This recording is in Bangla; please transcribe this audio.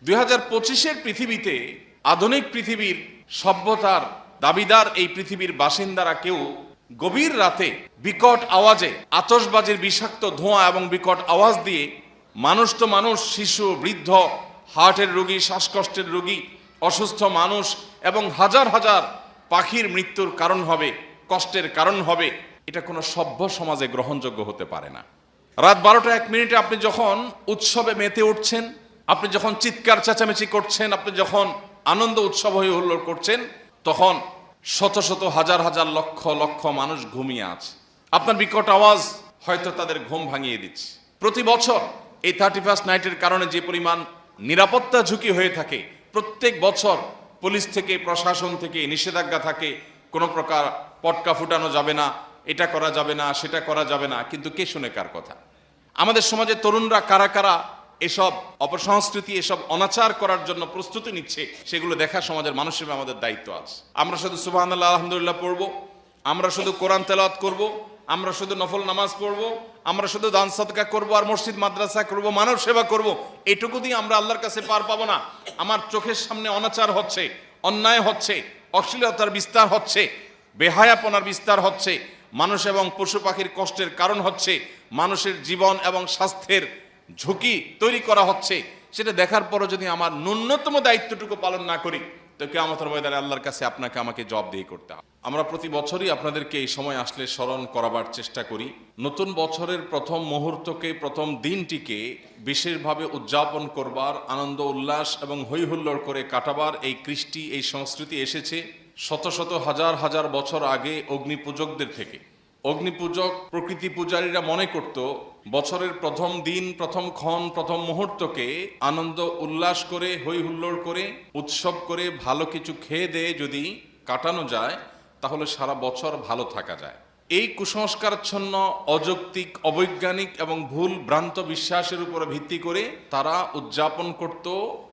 2025-এর পৃথিবীতে আধুনিক পৃথিবীর সভ্যতার দাবিদার এই পৃথিবীর বাসিন্দারা কেউ গভীর রাতে বিকট আওয়াজে আতশবাজির বিষাক্ত ধোঁয়া এবং বিকট আওয়াজ দিয়ে মানুষ তো মানুষ, শিশু, বৃদ্ধ, হার্টের রোগী, শ্বাসকষ্টের রোগী, অসুস্থ মানুষ এবং হাজার হাজার পাখির মৃত্যুর কারণ হবে, কষ্টের কারণ হবে, এটা কোনো সভ্য সমাজে গ্রহণযোগ্য হতে পারে না। রাত 12:01 আপনি যখন উৎসবে মেতে উঠছেন, আপনি যখন চিৎকার চেঁচামেচি করছেন, আপনি যখন আনন্দ উৎসব হয়ে হুল্লোড় করছেন, তখন শত শত হাজার হাজার লক্ষ লক্ষ মানুষ ঘুমিয়ে আছে। আপনার বিকট আওয়াজ হয়তো তাদের ঘুম ভাঙিয়ে দিচ্ছে। প্রতি বছর এই 31st নাইটের কারণে যে পরিমাণ নিরাপত্তা ঝুঁকি হয়ে থাকে, প্রত্যেক বছর পুলিশ থেকে, প্রশাসন থেকে নিষেধাজ্ঞা থাকে, কোনো প্রকার পটকা ফুটানো যাবে না, এটা করা যাবে না, সেটা করা যাবে না, কিন্তু কে শুনে কার কথা? আমাদের সমাজে তরুণরা কারা কারা এসব অপসংস্কৃতি, এসব অনাচার করার জন্য প্রস্তুতি নিচ্ছে, সেগুলো দেখা সমাজের মানুষ হিসেবে আমাদের দায়িত্ব আছে। আমরা শুধু সুবহানাল্লাহ আলহামদুলিল্লাহ পড়ব, আমরা শুধু কোরআন তেলাওয়াত করব, আমরা শুধু নফল নামাজ পড়ব, আমরা শুধু দান সাদকা করব আর মসজিদ মাদ্রাসা করব, মানব সেবা করব, এটুকু দিয়ে আমরা আল্লাহর কাছে পার পাবো না। আমার চোখের সামনে অনাচার হচ্ছে, অন্যায় হচ্ছে, অশ্লীলতার বিস্তার হচ্ছে, বেহায়াপনার বিস্তার হচ্ছে, মানুষ এবং পশু পাখির কষ্টের কারণ হচ্ছে, মানুষের জীবন এবং স্বাস্থ্যের ঝুঁকি তৈরি করা হচ্ছে, সেটা দেখার পরও যদি আমার ন্যূনতম দায়িত্বটুকু পালন না করি, তো কিয়ামতের ময়দানে আল্লাহর কাছে আপনাকে আমাকে জবাবদিহি করতে হবে। আমরা প্রতি বছরই আপনাদেরকে এই সময় আসলে স্মরণ করাবার চেষ্টা করি। নতুন বছরের প্রথম মুহূর্তকে, প্রথম দিনটিকে বিশেষভাবে উদযাপন করবার, আনন্দ উল্লাস এবং হৈহুল্লোড় করে কাটাবার এই কৃষ্টি, এই সংস্কৃতি এসেছে শত শত হাজার হাজার বছর আগে অগ্নিপূজকদের থেকে। অগ্নিপূজক, প্রকৃতি পূজারীরা মনে করত বছরের প্রথম দিন, প্রথম ক্ষণ, প্রথম মুহূর্তকে আনন্দ উল্লাস করে, হৈ হুল্লোড় করে, উৎসব করে, ভালো কিছু খেয়ে দিয়ে যদি কাটানো যায়, তাহলে সারা বছর ভালো থাকা যায়। এই কুসংস্কারাচ্ছন্ন, অযৌক্তিক, অবৈজ্ঞানিক এবং ভুল ভ্রান্ত বিশ্বাসের উপরে ভিত্তি করে তারা উদযাপন করত